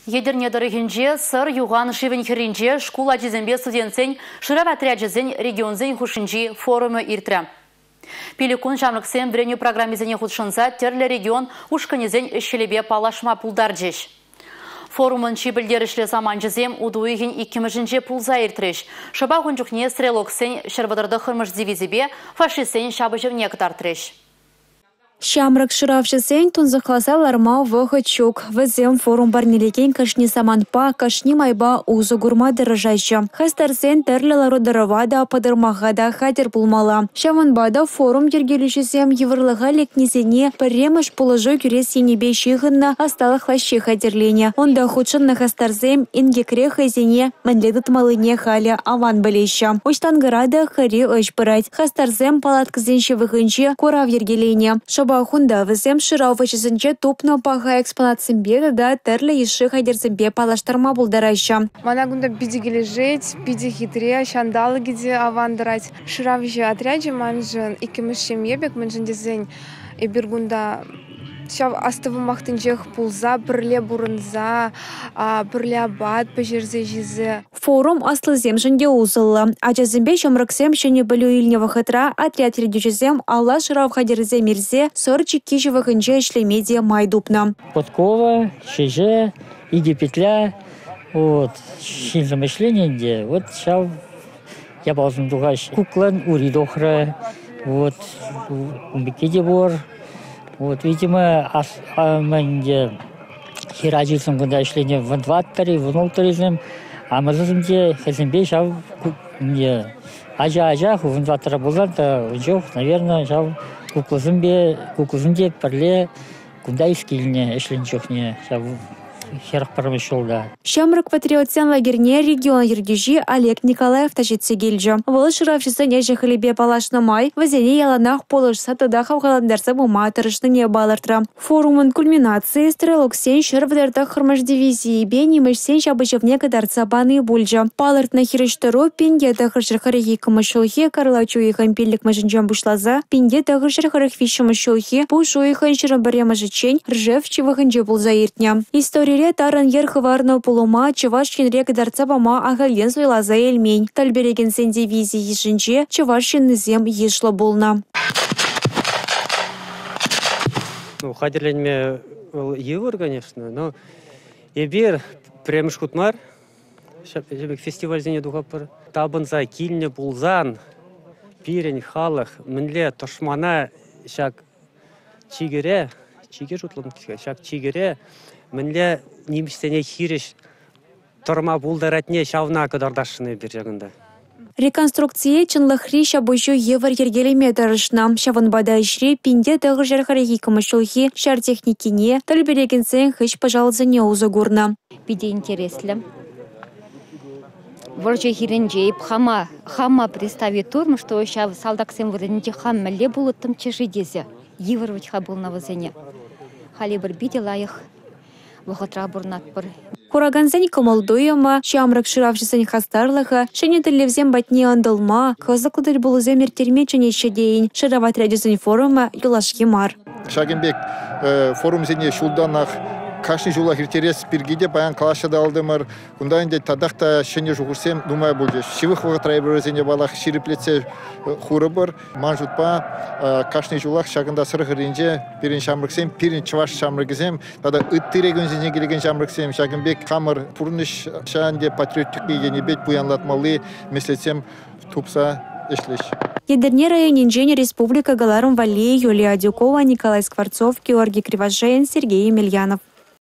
Едерне дырыгенже сыр юған шивен херинже школа жезенбе студентсен шырав отряджезен регионзен хушинжи форумы иртірі. Пеликун жамрыксен бреню программизене худшынса терлі регион ушканезен ішелебе палашма пулдар жеш. Форумын чибілдерішлі заман жезем удуйген иккіміжінже пулза иртіреш. Шаба ғынжукне стрелоксен шырвадырды хырмыш дивизибе фашистсен шабыжевне кытартыреш. Шамрак шыравшысен тунзықласа ларма вғы чук. Візем форум барнелеген кашни саманпа, кашни майба узу гурма дырыжайшы. Хастарсен тәрлі лару дырывада, падырмағада хадер булмала. Шаванбада форум ергелішісем еврлыға лекнезене піремыш положу күрес енебе шиғынна асталық лащи хадерлене. Онда худшынны хастарсем ингекре хайзене мәнледі тмалыне халі аван білеші. Оштангырада хари өш бұрайт. Хастарсем палаткызен шевығынче корав ергелене. Хунда візем шырау вачызынче тупно паға экспонатсынбе да тәрлі еші хайдерсынбе палаштарма бұлдарайшы. Мана гунда биде кележет, биде хитре, шандалы гиде авандырать. Шырау же отряджы манжын, икемішем ебек манжын дезен. Эбір гунда шав астывы мақтынжех пулза, бірле бұрынза, бірле абад пәжерзе жизе. Форум аслы земжінде узылы. Ачазымбе шамрыксем шыне білу илне вақытра отряд редючезем алла шырау хадерзе мерзе сорчи киші вақынже ішлемеде майдупна. Подкова, шеже, иди петля, вот, шин замышление, вот, шав, я базым дугаш, куклан, уридохра, вот, умбекеде бор. Вот, видимо, менде хиражилсым гында ишление в инватторе, в нолторизм, а мы зазымде хезембе шав ажа в инваттора булзанта жок, наверное, шав куклызымде перле гында искилне ишлен жокне шав херах промышелда. Шамрак патриотсен лагерне регион ергежи Олег Николаев тажитсе келжі. Вол шыравшысы неже хлебе палашны май, вазене яланах полышса тада хавгаландарса бума тырышны не балыртра. Форумын кульминации стрелоксен шырвдерда хырмыш дивизии бе немешсен шабычевне кадарца баны бульжа. Палыртна хирыштыру пинге тахыршыр хырыхи кымышылхи карлачу ихан пиллик мажынжан бушлаза, пинге тахыршыр хырых фишымышылхи пушу ихан шырын баремажычен ржев чивахынже булзаиртня. История тарын ерхыварны пулума Чувашин рек дарцабама агален сойлаза эльмень. Тальбереген сен дивизии ешінче Чувашин зем ешло болна. Ну, хадерленме евр, конечно, но ебер премш хутмар, фестиваль зене дугапыр. Табынза, килне, булзан, пирень, халах, мінле, тошмана, шак чигере, шак чигере, мінле немістене хириш тұрма бұлдаратне шавна кадардашыны бір жағында. Реконструкция чынлықри шабышу евр ергелеме тарышна. Шаванбада ішре пинде тағы жархареги кымышылхи шар техникине тәлберегенсен хыш пожалзыне узагурна. Биде интереслі. Варжа хиренжейп хама представит турм, что шав салдаксен вырынде хам мәле булыттым чешидезе. Евр ватха был на вазене. Халибір биде лайық. Вғытра бұрнатпыр. Хураганзен комолдуема, шамрак шыравшысын хастарлыға, шыне тілевзен батне андылма, қызықлыдыр бұлызы мертерме ченеші дейін, шырав отрядезін форума юлашки мар. Шагенбек форум зене шулданақ кашни жула хиртерес пиргиде баян калашада алдымыр. Кундайынде тадақта шене жуғырсем думай бұлды. Шивық вғытрай бір өзене балақ шириплетсе хуры бір. Манжутпа кашни жулақ шагында сырғырынже пирин шамрыксем, пирин чываш шамрыксем. Тада ыттырегін зене келеген шамрыксем. Шагенбек қамыр пұрныш шаанде патриоттық егені бет бұянлатмалы меслетсем тупса эшлеш. Едерне районинжен республика Галарум Валли, Юлия Дюкова, Николай Скворцов, Георгий Кривошеин, Сергей Емельянов.